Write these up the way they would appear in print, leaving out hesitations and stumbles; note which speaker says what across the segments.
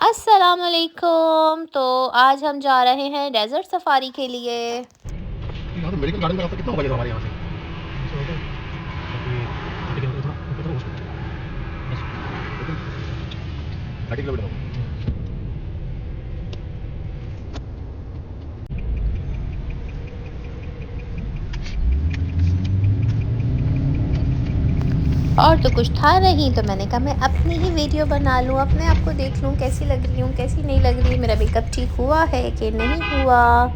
Speaker 1: अस्सलामुअलैकुम। तो आज हम जा रहे हैं डेज़र्ट सफारी के लिए।
Speaker 2: यहाँ तो मेडिकल गार्डन का रास्ता कितना होगा ये तो हमारे यहाँ से? बस 30 किलोमीटर होगा।
Speaker 1: और तो कुछ था नहीं, तो मैंने कहा मैं अपनी ही वीडियो बना लूँ, अपने आप को देख लूँ कैसी लग रही हूँ, कैसी नहीं लग रही, मेरा मेकअप ठीक हुआ है कि नहीं हुआ।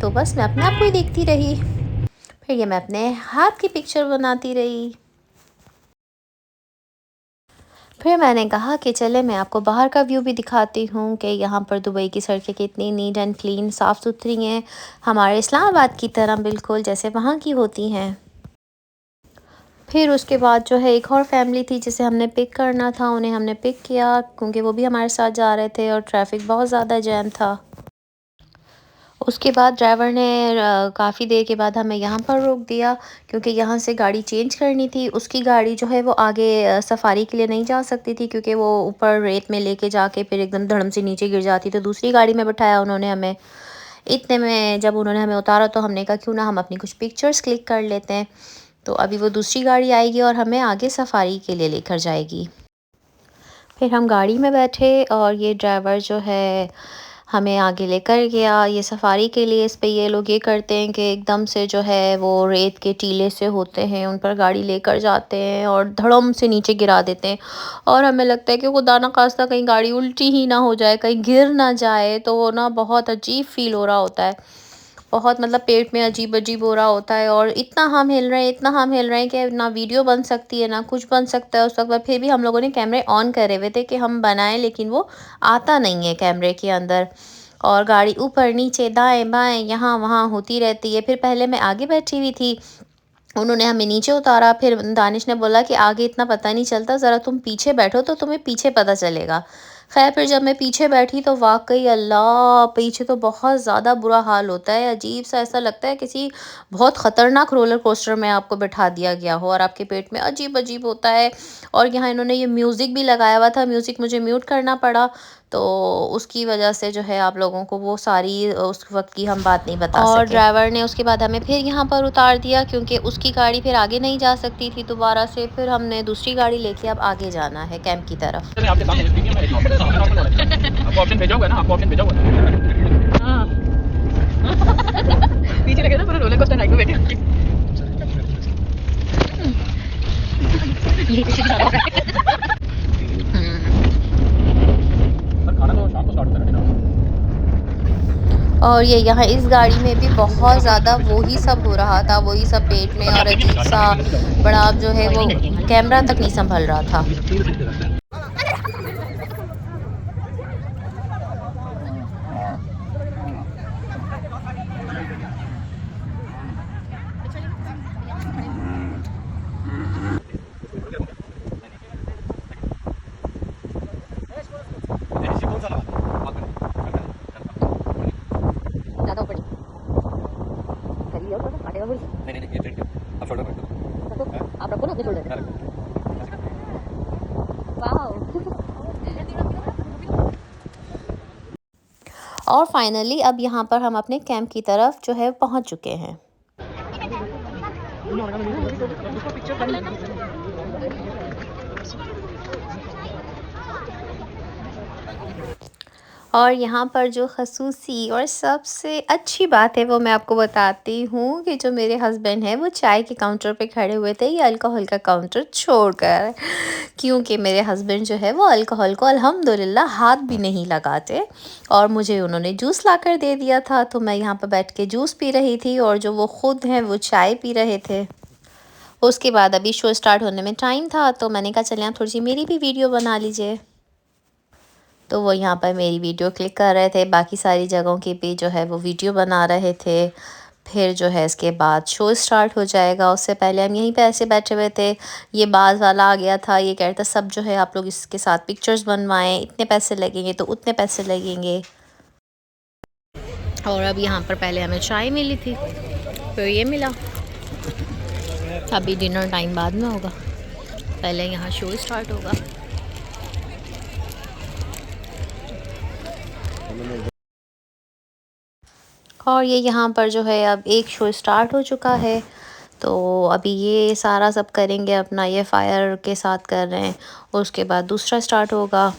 Speaker 1: तो बस मैं अपने आप को ही देखती रही। फिर ये मैं अपने हाथ की पिक्चर बनाती रही। फिर मैंने कहा कि चले मैं आपको बाहर का व्यू भी दिखाती हूँ कि यहाँ पर दुबई की सड़कें कितनी नीट एंड क्लीन साफ़ सुथरी हैं, हमारे इस्लामाबाद की तरह बिल्कुल जैसे वहाँ की होती हैं। फिर उसके बाद जो है एक और फैमिली थी जिसे हमने पिक करना था, उन्हें हमने पिक किया क्योंकि वो भी हमारे साथ जा रहे थे और ट्रैफिक बहुत ज़्यादा जैम था। उसके बाद ड्राइवर ने काफ़ी देर के बाद हमें यहाँ पर रोक दिया क्योंकि यहाँ से गाड़ी चेंज करनी थी। उसकी गाड़ी जो है वो आगे सफारी के लिए नहीं जा सकती थी क्योंकि वो ऊपर रेत में लेके जाके फिर एकदम धड़म से नीचे गिर जाती। तो दूसरी गाड़ी में बिठाया उन्होंने हमें। इतने में जब उन्होंने हमें उतारा तो हमने कहा क्यों ना हम अपनी कुछ पिक्चर्स क्लिक कर लेते हैं। तो अभी वो दूसरी गाड़ी आएगी और हमें आगे सफारी के लिए लेकर जाएगी। फिर हम गाड़ी में बैठे और ये ड्राइवर जो है हमें आगे लेकर गया। ये सफारी के लिए इस पे ये लोग ये करते हैं कि एकदम से जो है वो रेत के टीले से होते हैं, उन पर गाड़ी लेकर जाते हैं और धड़म से नीचे गिरा देते हैं। और हमें लगता है कि खुदा ना खास्ता कहीं गाड़ी उल्टी ही ना हो जाए, कहीं गिर ना जाए। तो वो ना बहुत अजीब फील हो रहा होता है, बहुत मतलब पेट में अजीब अजीब हो रहा होता है। और इतना हम हिल रहे हैं, इतना हम हिल रहे हैं कि ना वीडियो बन सकती है ना कुछ बन सकता है उस वक्त। फिर भी हम लोगों ने कैमरे ऑन करे हुए थे कि हम बनाएं, लेकिन वो आता नहीं है कैमरे के अंदर। और गाड़ी ऊपर नीचे दाएं बाएं यहाँ वहाँ होती रहती है। फिर पहले मैं आगे बैठी हुई थी, उन्होंने हमें नीचे उतारा। फिर दानिश ने बोला कि आगे इतना पता नहीं चलता, ज़रा तुम पीछे बैठो तो तुम्हें पीछे पता चलेगा। खैर फिर जब मैं पीछे बैठी तो वाकई अल्लाह, पीछे तो बहुत ज़्यादा बुरा हाल होता है। अजीब सा ऐसा लगता है किसी बहुत ख़तरनाक रोलर कोस्टर में आपको बिठा दिया गया हो और आपके पेट में अजीब अजीब होता है। और यहाँ इन्होंने ये म्यूज़िक भी लगाया हुआ था, म्यूज़िक मुझे म्यूट करना पड़ा। तो उसकी वजह से जो है आप लोगों को वो सारी उस वक्त की हम बात नहीं बता और सके। ड्राइवर ने उसके बाद हमें फिर यहाँ पर उतार दिया क्योंकि उसकी गाड़ी फिर आगे नहीं जा सकती थी दोबारा से। फिर हमने दूसरी गाड़ी लेके अब आगे जाना है कैंप की तरफ।
Speaker 2: आपके सामने आपको ऑप्शन भेजा हुआ है ना, आपको ऑप्शन भेजा हुआ है। हाँ। पीछे लगे ना पूरा रोलर कोस्टर राइड में बैठे। ये पीछे दिखा रहा है। सर खाना तो शाम को स्टार्ट होता है ना।
Speaker 1: और ये यहाँ इस गाड़ी में भी बहुत ज़्यादा वही सब हो रहा था, वही सब पेट में और अजीब सा बड़ा जो है वो कैमरा तक नहीं संभल रहा था। ज़्यादा ऊपर करिए और काटेगा मुझे।
Speaker 2: नहीं नहीं, ये ट्रेन आप शोल्डर पे रखो।
Speaker 1: आप रखो ना अपने शोल्डर पे। और फाइनली अब यहाँ पर हम अपने कैंप की तरफ जो है पहुँच चुके हैं। और यहाँ पर जो ख़ुसूसी और सबसे अच्छी बात है वो मैं आपको बताती हूँ कि जो मेरे हस्बैंड हैं वो चाय के काउंटर पे खड़े हुए थे ये अल्कोहल का काउंटर छोड़कर, क्योंकि मेरे हस्बैंड जो है वो अल्कोहल को अल्हम्दुलिल्लाह हाथ भी नहीं लगाते। और मुझे उन्होंने जूस ला कर दे दिया था, तो मैं यहाँ पर बैठ के जूस पी रही थी और जो वो ख़ुद हैं वो चाय पी रहे थे। उसके बाद अभी शो स्टार्ट होने में टाइम था, तो मैंने कहा चलिए थोड़ी सी मेरी भी वीडियो बना लीजिए। तो वो यहाँ पर मेरी वीडियो क्लिक कर रहे थे, बाकी सारी जगहों की भी जो है वो वीडियो बना रहे थे। फिर जो है इसके बाद शो स्टार्ट हो जाएगा, उससे पहले हम यहीं पे ऐसे बैठे हुए थे। ये बाज़ वाला आ गया था, ये कह रहा था सब जो है आप लोग इसके साथ पिक्चर्स बनवाएं, इतने पैसे लगेंगे तो उतने पैसे लगेंगे। और अब यहाँ पर पहले हमें चाय मिली थी, फिर ये मिला। अभी डिनर टाइम बाद में होगा, पहले यहाँ शो स्टार्ट होगा। और ये यहाँ पर जो है अब एक शो स्टार्ट हो चुका है। तो अभी ये सारा सब करेंगे, अपना ये फायर के साथ कर रहे हैं, उसके बाद दूसरा स्टार्ट होगा।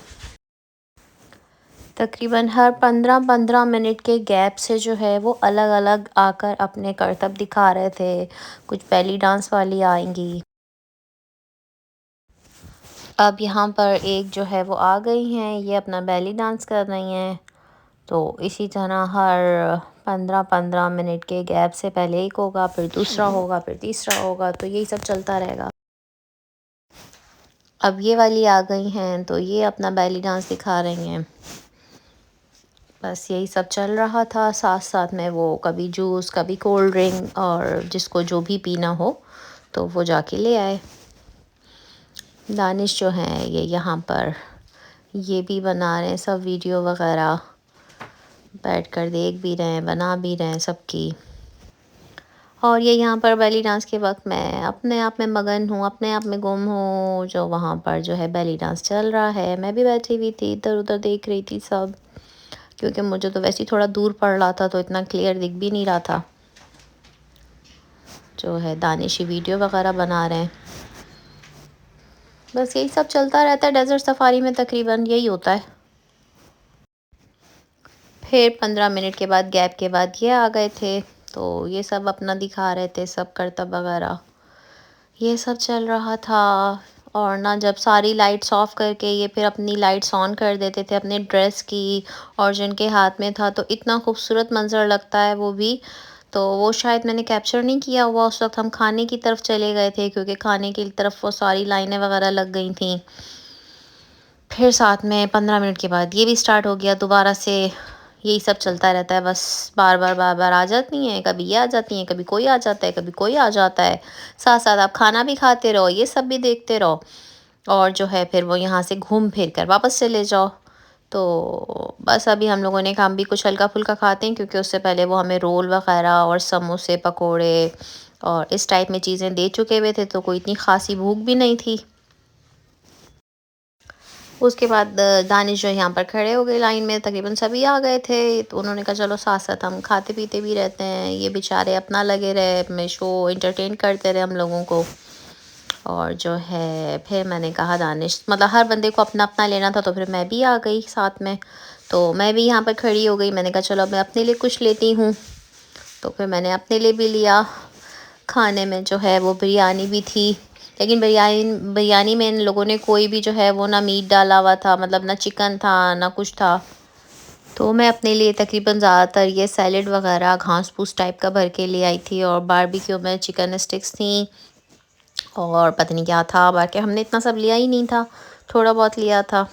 Speaker 1: तकरीबन हर 15-15 मिनट के गैप से जो है वो अलग अलग आकर अपने करतब दिखा रहे थे। कुछ बेली डांस वाली आएंगी। अब यहाँ पर एक जो है वो आ गई हैं, ये अपना बेली डांस कर रही हैं। तो इसी तरह हर 15-15 मिनट के गैप से पहले एक होगा, फिर दूसरा होगा, फिर तीसरा होगा, तो यही सब चलता रहेगा। अब ये वाली आ गई हैं, तो ये अपना बेली डांस दिखा रही हैं। बस यही सब चल रहा था, साथ साथ में वो कभी जूस, कभी कोल्ड ड्रिंक, और जिसको जो भी पीना हो तो वो जाके ले आए। दानिश जो हैं ये यहाँ पर ये भी बना रहे हैं सब, वीडियो वगैरह बैठकर देख भी रहे हैं, बना भी रहे हैं सबकी। और ये यहाँ पर बेली डांस के वक्त मैं अपने आप में मगन हूँ, अपने आप में गुम हूँ, जो वहाँ पर जो है बेली डांस चल रहा है। मैं भी बैठी हुई थी, इधर उधर देख रही थी सब, क्योंकि मुझे तो वैसे ही थोड़ा दूर पड़ रहा था, तो इतना क्लियर दिख भी नहीं रहा था। जो है दानिशी वीडियो वगैरह बना रहे हैं। बस यही सब चलता रहता है डेजर्ट सफारी में, तकरीबन यही होता है। फिर 15 मिनट के बाद गैप के बाद ये आ गए थे, तो ये सब अपना दिखा रहे थे, सब करतब वगैरह ये सब चल रहा था। और ना जब सारी लाइट्स ऑफ करके ये फिर अपनी लाइट्स ऑन कर देते थे अपने ड्रेस की, और जिनके हाथ में था, तो इतना खूबसूरत मंजर लगता है वो भी। तो वो शायद मैंने कैप्चर नहीं किया हुआ, उस वक्त हम खाने की तरफ चले गए थे, क्योंकि खाने की तरफ वो सारी लाइनें वगैरह लग गई थी। फिर साथ में 15 मिनट के बाद ये भी स्टार्ट हो गया दोबारा से। यही सब चलता रहता है, बस बार बार बार बार आ जाती हैं, कभी ये आ जाती हैं, कभी कोई आ जाता है, कभी कोई आ जाता है। साथ साथ आप खाना भी खाते रहो, ये सब भी देखते रहो, और जो है फिर वो यहाँ से घूम फिर कर वापस चले जाओ। तो बस अभी हम लोगों ने काम भी कुछ हल्का फुल्का खाते हैं, क्योंकि उससे पहले वो हमें रोल वगैरह और समोसे पकोड़े और इस टाइप में चीज़ें दे चुके हुए थे, तो कोई इतनी खासी भूख भी नहीं थी। उसके बाद दानिश जो यहाँ पर खड़े हो गए लाइन में, तकरीबन सभी आ गए थे, तो उन्होंने कहा चलो साथ साथ हम खाते पीते भी रहते हैं। ये बेचारे अपना लगे रहे, में शो एंटरटेन करते रहे हम लोगों को। और जो है फिर मैंने कहा दानिश, मतलब हर बंदे को अपना अपना लेना था, तो फिर मैं भी आ गई साथ में। तो मैं भी यहाँ पर खड़ी हो गई, मैंने कहा चलो मैं अपने लिए कुछ लेती हूँ। तो फिर मैंने अपने लिए भी लिया। खाने में जो है वो बिरयानी भी थी, लेकिन बिरयानी बिरयानी में इन लोगों ने कोई भी जो है वो ना मीट डाला हुआ था, मतलब ना चिकन था ना कुछ था। तो मैं अपने लिए तकरीबन ज़्यादातर ये सैलेड वगैरह घास फूस टाइप का भर के ले आई थी, और बारबेक्यू में चिकन स्टिक्स थी, और पता नहीं क्या था, बाकी हमने इतना सब लिया ही नहीं था, थोड़ा बहुत लिया था।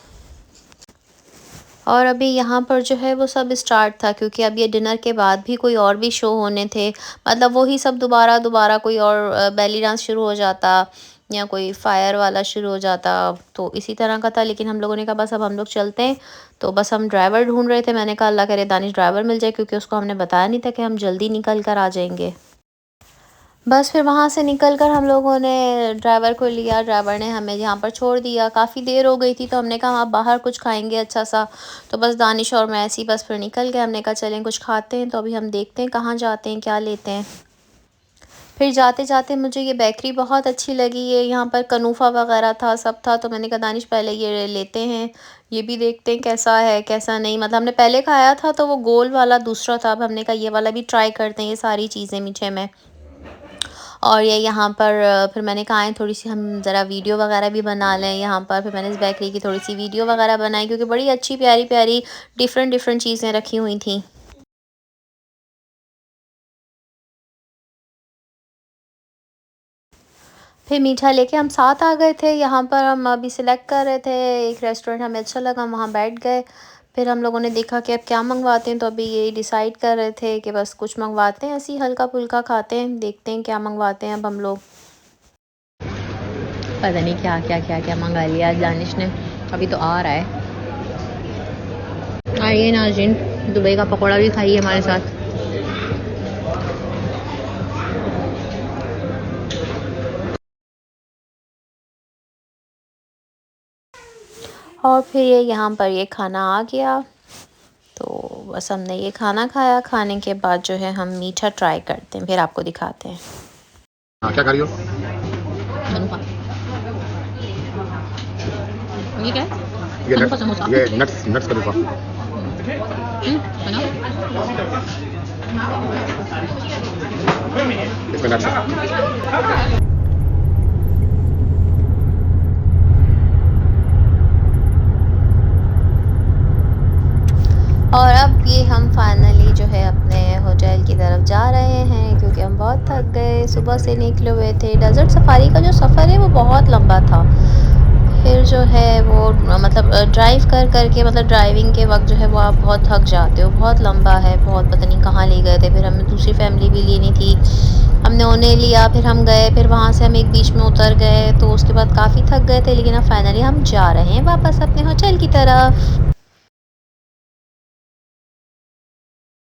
Speaker 1: और अभी यहाँ पर जो है वो सब स्टार्ट था, क्योंकि अब ये डिनर के बाद भी कोई और भी शो होने थे, मतलब वही सब दोबारा दोबारा कोई और बेली डांस शुरू हो जाता, या कोई फायर वाला शुरू हो जाता, तो इसी तरह का था। लेकिन हम लोगों ने कहा बस अब हम लोग चलते हैं। तो बस हम ड्राइवर ढूंढ रहे थे, मैंने कहा अल्लाह करे दानिश ड्राइवर मिल जाए, क्योंकि उसको हमने बताया नहीं था कि हम जल्दी निकल कर आ जाएंगे। बस फिर वहाँ से निकल कर हम लोगों ने ड्राइवर को लिया, ड्राइवर ने हमें यहाँ पर छोड़ दिया। काफ़ी देर हो गई थी, तो हमने कहा आप बाहर कुछ खाएंगे अच्छा सा। तो बस दानिश और मैं ऐसे ही बस फिर निकल गए, हमने कहा चलें कुछ खाते हैं। तो अभी हम देखते हैं कहाँ जाते हैं, क्या लेते हैं। फिर जाते जाते मुझे ये बेकरी बहुत अच्छी लगी, ये यहाँ पर कनूफा वगैरह था, सब था। तो मैंने कहा दानिश पहले ये लेते हैं, ये भी देखते हैं कैसा है कैसा नहीं। मतलब हमने पहले खाया था तो वो गोल वाला दूसरा था, अब हमने कहा ये वाला भी ट्राई करते हैं, ये सारी चीज़ें मीठे में। और ये यहाँ पर फिर मैंने कहा है थोड़ी सी हम ज़रा वीडियो वगैरह भी बना लें यहाँ पर। फिर मैंने इस बेकरी की थोड़ी सी वीडियो वगैरह बनाई, क्योंकि बड़ी अच्छी प्यारी प्यारी डिफरेंट डिफरेंट चीज़ें रखी हुई थी। फिर मीठा लेके हम साथ आ गए थे। यहाँ पर हम अभी सिलेक्ट कर रहे थे, एक रेस्टोरेंट हमें अच्छा लगा, हम वहाँ बैठ गए। फिर हम लोगों ने देखा कि अब क्या मंगवाते हैं, तो अभी यही डिसाइड कर रहे थे कि बस कुछ मंगवाते हैं, ऐसे ही हल्का फुल्का खाते हैं, देखते हैं क्या मंगवाते हैं अब हम लोग। पता नहीं क्या क्या क्या क्या मंगा लिया आज दानिश ने, अभी तो आ रहा है। आइए नाज़रीन, दुबई का पकौड़ा भी खाइए हमारे साथ। और फिर ये यहाँ पर ये खाना आ गया। तो बस हमने ये खाना खाया, खाने के बाद जो है हम मीठा ट्राई करते हैं, फिर आपको दिखाते हैं।
Speaker 2: हाँ, क्या खा रही हो?
Speaker 3: समोसा। ये क्या है?
Speaker 2: ये
Speaker 3: समोसा समोसा।
Speaker 2: ये नट्स का दूसरा।
Speaker 3: बनाओ।
Speaker 2: इसमें नट्स है।
Speaker 1: और अब ये हम फाइनली जो है अपने होटल की तरफ जा रहे हैं, क्योंकि हम बहुत थक गए, सुबह से निकले हुए थे। डेज़र्ट सफारी का जो सफ़र है वो बहुत लंबा था। फिर जो है वो मतलब ड्राइव कर कर के, मतलब ड्राइविंग के वक्त जो है वो आप बहुत थक जाते हो, बहुत लंबा है, बहुत पता नहीं कहाँ ले गए थे। फिर हमें दूसरी फैमिली भी लेनी थी, हमने उन्हें लिया, फिर हम गए, फिर वहाँ से हम एक बीच में उतर गए, तो उसके बाद काफ़ी थक गए थे। लेकिन अब फाइनली हम जा रहे हैं वापस अपने होटल की तरफ।